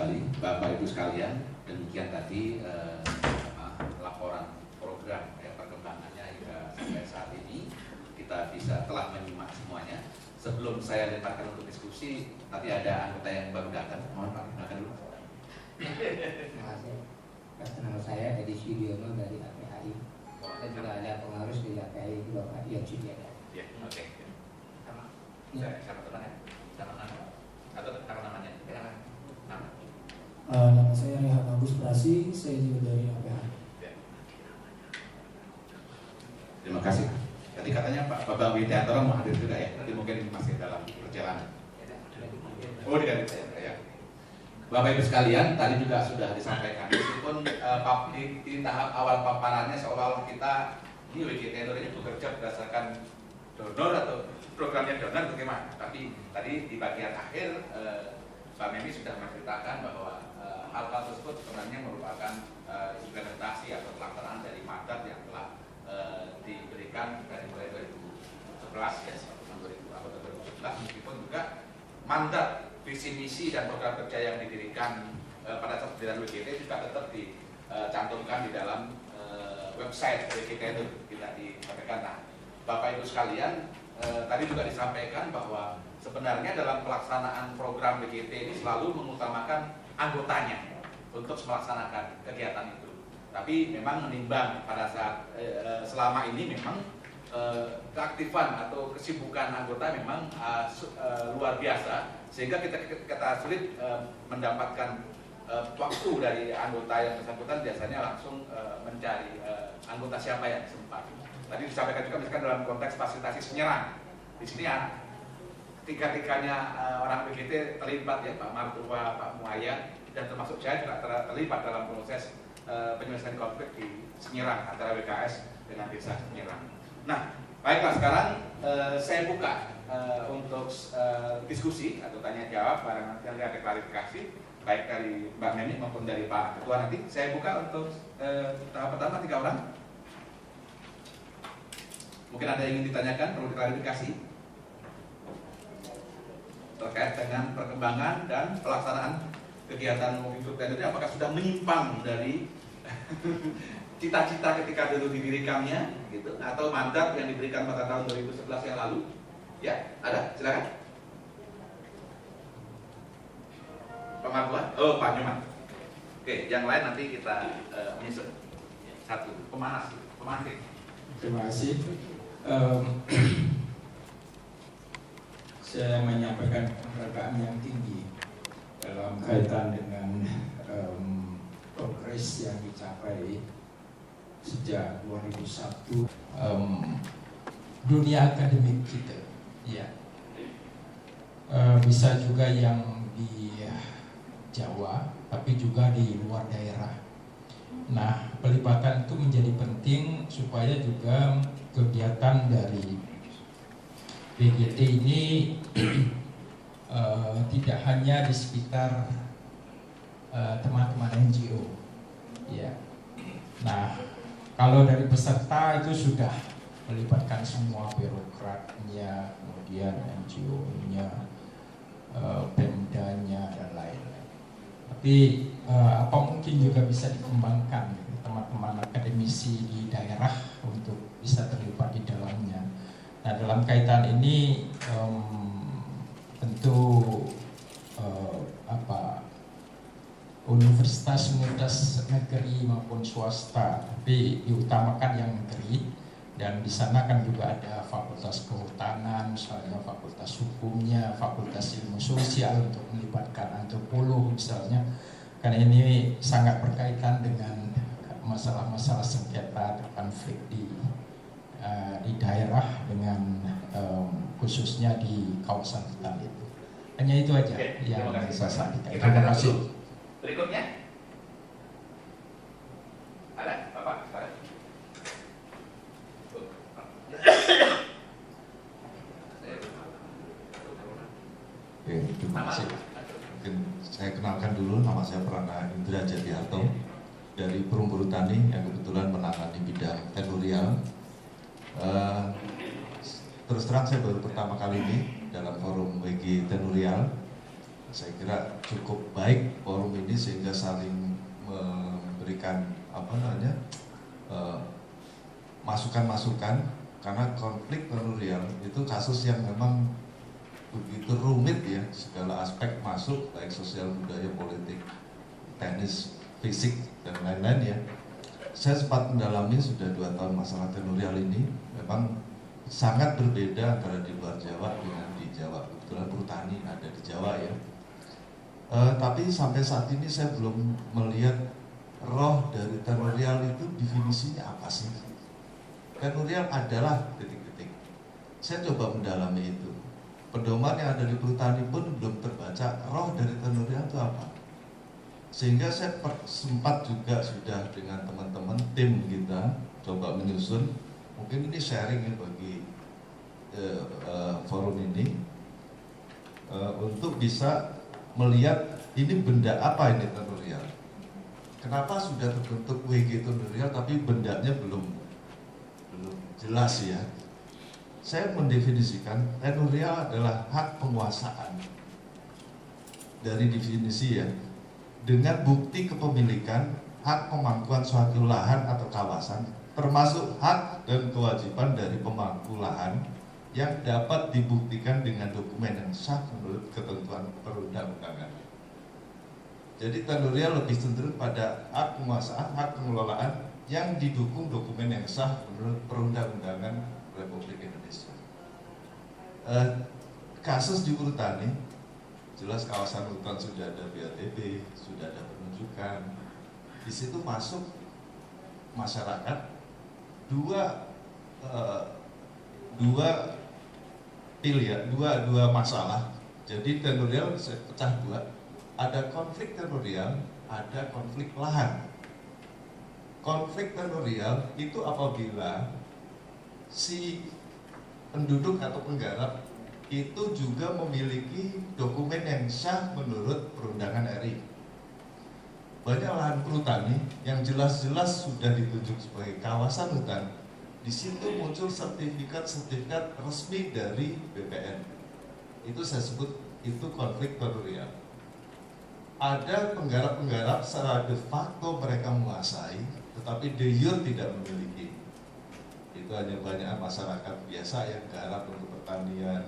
kembali Bapak Ibu sekalian. Demikian tadi laporan program perkembangannya hingga sampai saat ini. Kita telah menyimak semuanya. Sebelum saya lemparkan untuk diskusi, tadi ada anggota yang baru datang. Mohon Pak, silakan dulu. Terima kasih. Nama saya Edi Sudiono dari APHI. Dan juga ada pengurus dari APHI itu Bapak Ion Sudiana. Ya, oke. Sama. Sama teman ya? Sama nama? Atau nama namanya? Nama. Nama saya Rehan Agus Prasi, saya juga dari APHI. Ya. Terima kasih. Tadi katanya Pak Bambang Widiantoro mau hadir juga ya, nanti mungkin masih dalam perjalanan. Oh, diganti ya. Bapak Ibu sekalian, tadi juga sudah disampaikan, meskipun di tahap awal paparannya seolah-olah kita ini WGT ini bekerja berdasarkan donor atau programnya donor bagaimana, tapi tadi di bagian akhir Pak Memi sudah menceritakan bahwa hal-hal tersebut sebenarnya merupakan implementasi atau pelaksanaan dari mandat yang telah diberikan dari mulai 2011 ya, tahun 2011, meskipun juga mandat visi misi dan program kerja yang didirikan pada saat pendirian WGT juga tetap dicantumkan di dalam website WGT itu tidak disampaikan. Nah, Bapak Ibu sekalian, tadi juga disampaikan bahwa sebenarnya dalam pelaksanaan program WGT ini selalu mengutamakan anggotanya untuk melaksanakan kegiatan itu. Tapi memang menimbang pada saat selama ini memang keaktifan atau kesibukan anggota memang luar biasa, sehingga kita sulit mendapatkan waktu dari anggota yang bersangkutan. Biasanya langsung mencari anggota siapa yang sempat. Tadi disampaikan juga misalkan dalam konteks fasilitasi penyerang. Di sini tiga-tiganya orang BGT terlibat ya, Pak Martua, Pak Muaya, dan termasuk saya juga terlibat dalam proses penyelesaian konflik di Senyerang antara WKS dengan desa Senyerang. Nah, baiklah sekarang saya buka untuk diskusi atau tanya jawab, barangkali nanti ada klarifikasi baik dari Mbak Memi maupun dari Pak Ketua. Nanti saya buka untuk tahap pertama 3 orang. Mungkin ada yang ingin ditanyakan, perlu diklarifikasi terkait dengan perkembangan dan pelaksanaan kegiatan Moving Food Planner ini, apakah sudah menyimpang dari cita-cita ketika dulu didirikannya gitu, atau mandat yang diberikan pada tahun 2011 yang lalu. Ya, ada, silakan. Pak Martua? Oh, Pak Nyoman. Oke, yang lain nanti kita menyusun. Satu, pemanas. Terima kasih. Saya menyampaikan penghargaan yang tinggi dalam kaitan dengan progres yang dicapai sejak 2001 dunia akademik kita, ya, bisa juga yang di Jawa, tapi juga di luar daerah. Nah, pelibatan itu menjadi penting supaya juga kegiatan dari BGT ini tidak hanya di sekitar teman-teman NGO, ya. Nah, kalau dari peserta itu sudah melibatkan semua birokratnya, kemudian NGO-nya, Pemdanya dan lain-lain. Tapi apa mungkin juga bisa dikembangkan teman-teman akademisi di daerah untuk bisa terlibat di dalamnya. Nah, dalam kaitan ini tentu universitas negeri maupun swasta, tapi diutamakan yang negeri, dan di sana kan juga ada fakultas kehutanan, misalnya fakultas hukumnya, fakultas ilmu sosial untuk melibatkan antropolog misalnya, karena ini sangat berkaitan dengan masalah-masalah sengketa atau konflik di daerah dengan khususnya di kawasan hutan itu. Hanya itu aja. Oke, yang saya sampaikan. Terima kasih. Berikutnya ada Bapak, silakan. Oke, terima kasih. Mungkin saya kenalkan dulu, nama saya Prana Indra Jatiharto dari Perumburu Tani yang kebetulan menangani bidang tenurial. Terus terang saya baru pertama kali ini dalam forum WG Tenurial. Saya kira cukup baik forum ini sehingga saling memberikan masukan-masukan, karena konflik tenurial itu kasus yang memang begitu rumit ya, segala aspek masuk, baik sosial, budaya, politik, teknis, fisik, dan lain-lain ya. Saya sempat mendalami sudah 2 tahun masalah tenurial ini, memang sangat berbeda antara di luar Jawa dengan di Jawa. Kebetulan Perhutani ada di Jawa ya. Tapi sampai saat ini saya belum melihat roh dari tenurial itu definisinya apa sih? Tenurial adalah titik-titik. Saya coba mendalami itu. Pedoman yang ada di Perhutani pun belum terbaca roh dari tenurial itu apa. Sehingga saya sempat juga sudah dengan teman-teman tim kita coba menyusun. Mungkin ini sharing ya bagi forum ini untuk bisa melihat ini benda apa ini tenurial. Kenapa sudah terbentuk WG tenurial tapi bendanya belum jelas ya. Saya mendefinisikan tenurial adalah hak penguasaan dari definisi ya, dengan bukti kepemilikan, hak pemangkuan suatu lahan atau kawasan, termasuk hak dan kewajiban dari pemangku lahan yang dapat dibuktikan dengan dokumen yang sah menurut ketentuan perundang-undangan. Jadi tenurial lebih cenderung pada hak penguasaan, hak pengelolaan yang didukung dokumen yang sah menurut perundang-undangan Republik Indonesia. Kasus di Perhutani, jelas kawasan hutan sudah ada BATB, sudah ada penunjukan. Di situ masuk masyarakat dua masalah. Jadi tenurial saya pecah dua. Ada konflik tenurial, ada konflik lahan. Konflik tenurial itu apabila si penduduk atau penggarap itu juga memiliki dokumen yang sah menurut perundangan RI. Banyak lahan perhutani yang jelas-jelas sudah ditunjuk sebagai kawasan hutan. Di situ muncul sertifikat resmi dari BPN. Itu saya sebut itu konflik tenurial. Ada penggarap-penggarap secara de facto mereka menguasai, tetapi de jure tidak memiliki. Itu hanya banyak masyarakat biasa yang garap untuk pertanian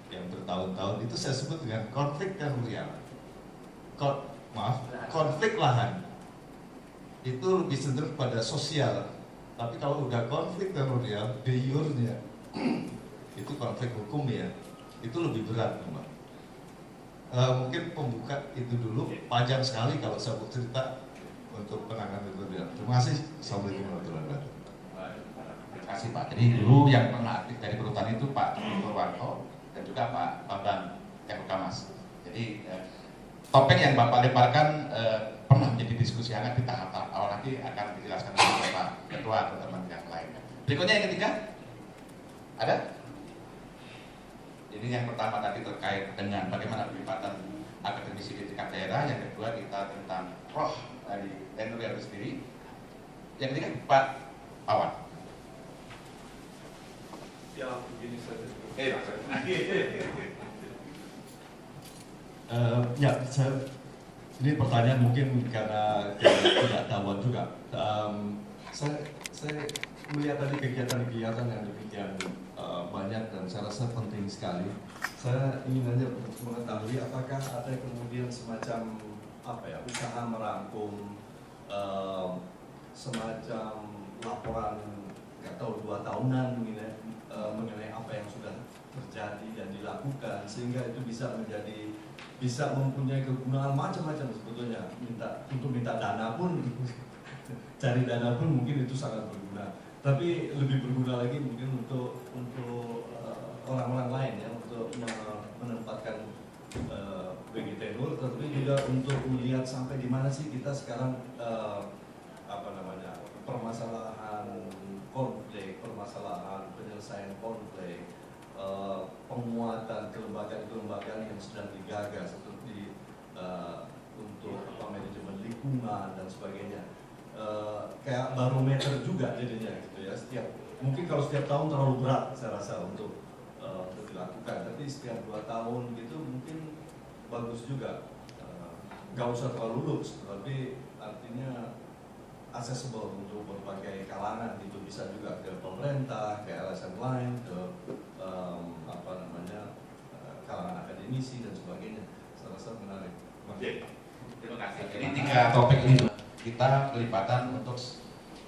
yang bertahun-tahun. Itu saya sebut dengan konflik tenurial. Konflik lahan itu lebih cenderung pada sosial. Tapi kalau udah konflik tenurial, de jure-nya itu konflik hukum ya, itu lebih berat memang. Mungkin pembuka itu dulu, panjang sekali kalau saya mau cerita untuk penanganan tenurial. Terima kasih. Assalamualaikum warahmatullahi wabarakatuh. Terima kasih Pak. Jadi dulu yang pernah aktif dari Perhutani itu Pak Purwanto dan juga Pak Bambang Mas. Jadi topik yang Bapak lemparkan pernah menjadi diskusi hangat di tahap awal, nanti akan dijelaskan oleh Pak Ketua atau teman yang lainnya. Berikutnya yang ketiga, ada? Jadi yang pertama tadi terkait dengan bagaimana pelibatan akademisi di tingkat daerah, yang kedua kita tentang roh dari tenurial itu sendiri, yang ketiga Pak Awan. Ya begini saja. Ini pertanyaan mungkin karena tidak tahuan juga. Saya melihat tadi kegiatan-kegiatan yang demikian banyak dan saya rasa penting sekali. Saya ingin aja mengetahui apakah ada kemudian semacam usaha merangkum semacam laporan, nggak tahu 2 tahunan mengenai apa yang sudah terjadi dan dilakukan, sehingga itu bisa mempunyai kegunaan macam-macam sebetulnya. Minta dana pun cari dana pun mungkin itu sangat berguna, tapi lebih berguna lagi mungkin untuk orang-orang lain ya, untuk menempatkan bagi tenur, tapi juga untuk melihat sampai di mana sih kita sekarang permasalahan konflik, permasalahan penyelesaian konflik, penguatan kelembagaan yang sedang digagas seperti untuk manajemen lingkungan dan sebagainya. Kayak barometer juga jadinya gitu ya. Mungkin kalau setiap tahun terlalu berat saya rasa untuk dilakukan, tapi setiap 2 tahun gitu mungkin bagus juga. Nggak usah terlalu luks, tapi artinya accessible untuk berbagai kalangan. Itu bisa juga ke pemerintah, ke LSM lain, ke kalangan akademisi dan sebagainya. Saya rasa menarik. Terima kasih. Jadi 3 topik ini kita pelibatan untuk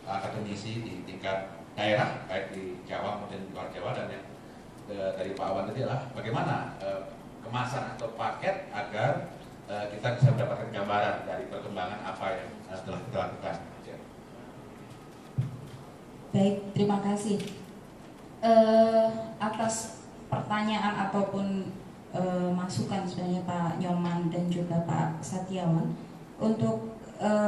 akademisi di tingkat daerah, baik di Jawa maupun di luar Jawa, dan yang dari Pak Awan tadi adalah bagaimana kemasan atau paket agar kita bisa mendapatkan gambaran dari perkembangan apa yang telah kita lakukan. Baik, terima kasih atas pertanyaan ataupun masukan sebenarnya Pak Nyoman dan juga Pak Satyawan. Untuk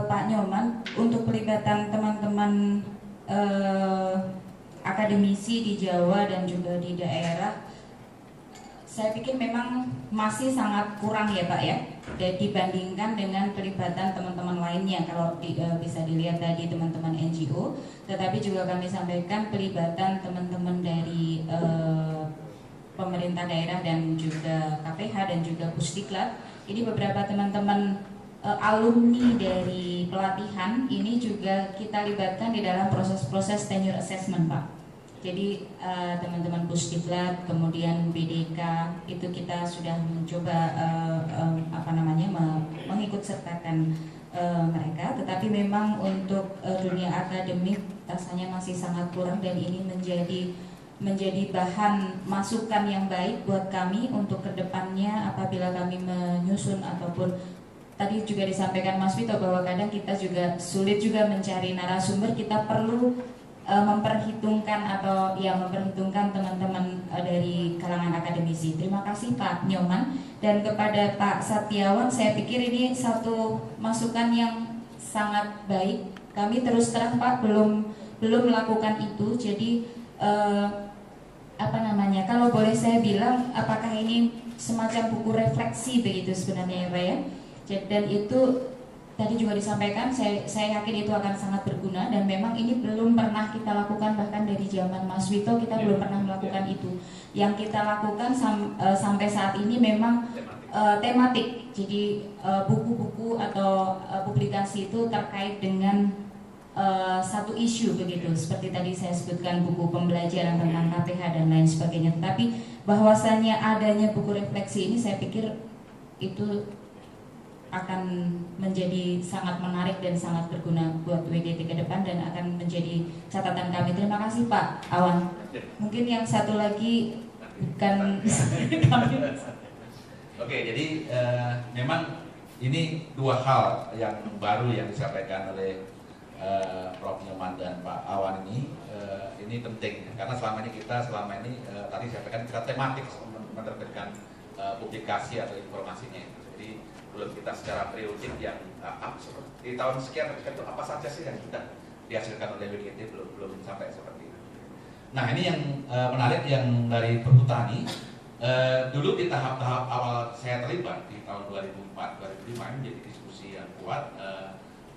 Pak Nyoman, untuk pelibatan teman-teman akademisi di Jawa dan juga di daerah, saya pikir memang masih sangat kurang ya Pak ya, dibandingkan dengan pelibatan teman-teman lainnya. Kalau bisa dilihat tadi teman-teman NGO, tetapi juga kami sampaikan pelibatan teman-teman dari pemerintah daerah dan juga KPH dan juga Pusdiklat. Ini beberapa teman-teman alumni dari pelatihan ini juga kita libatkan di dalam proses-proses tenure assessment Pak. Jadi teman-teman Pusdiklat, kemudian BDK itu kita sudah mencoba mengikut sertakan mereka, tetapi memang untuk dunia akademik rasanya masih sangat kurang, dan ini menjadi bahan masukan yang baik buat kami untuk kedepannya apabila kami menyusun ataupun tadi juga disampaikan Mas Vito bahwa kadang kita juga sulit juga mencari narasumber, kita perlu memperhitungkan teman-teman dari kalangan akademisi. Terima kasih Pak Nyoman, dan kepada Pak Satyawan, saya pikir ini satu masukan yang sangat baik. Kami terus terang Pak belum melakukan itu. Jadi kalau boleh saya bilang, apakah ini semacam buku refleksi begitu sebenarnya ya Pak ya? Dan itu tadi juga disampaikan, saya yakin itu akan sangat berguna, dan memang ini belum pernah kita lakukan, bahkan dari zaman Mas Vito kita belum pernah melakukan itu. Yang kita lakukan sampai saat ini memang tematik, jadi buku-buku atau publikasi itu terkait dengan satu isu begitu, seperti tadi saya sebutkan buku pembelajaran tentang KPH dan lain sebagainya. Tapi bahwasannya adanya buku refleksi ini, saya pikir itu akan menjadi sangat menarik dan sangat berguna buat WDT ke depan, dan akan menjadi catatan kami. Terima kasih Pak Awan. Mungkin yang satu lagi bukan kami. Oke, jadi memang ini 2 hal yang baru yang disampaikan oleh Prof. Nyoman dan Pak Awan ini penting, karena selama ini tadi saya sampaikan kita tematik menerbitkan publikasi atau informasinya itu. Jadi belum kita secara periodik yang di tahun sekian itu apa saja sih yang sudah dihasilkan oleh WDT, belum sampai seperti itu. Nah, ini yang menarik yang dari Perhutani. Dulu di tahap-tahap awal saya terlibat di tahun 2004-2005 ini menjadi diskusi yang kuat,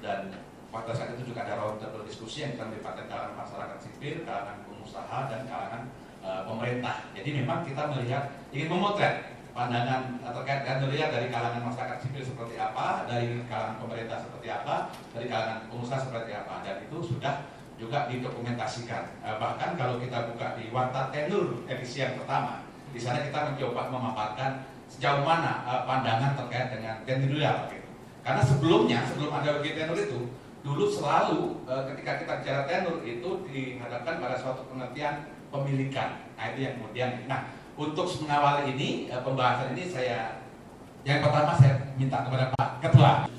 dan pada saat itu juga ada roundtable diskusi yang kita melibatkan kalangan masyarakat sipil, kalangan pengusaha, dan kalangan pemerintah. Jadi memang kita ingin memotret pandangan terkait dan melihat dari kalangan masyarakat sipil seperti apa, dari kalangan pemerintah seperti apa, dari kalangan pengusaha seperti apa, dan itu sudah juga didokumentasikan. Bahkan kalau kita buka di Warta Tenur edisi yang pertama, di sana kita mencoba memaparkan sejauh mana pandangan terkait dengan tenurial gitu. Karena sebelum ada WG tenur itu, dulu selalu ketika kita bicara tenur itu dihadapkan pada suatu pengertian pemilikan. Nah, itu yang kemudian. Nah, untuk mengawali ini pembahasan ini yang pertama saya minta kepada Pak Ketua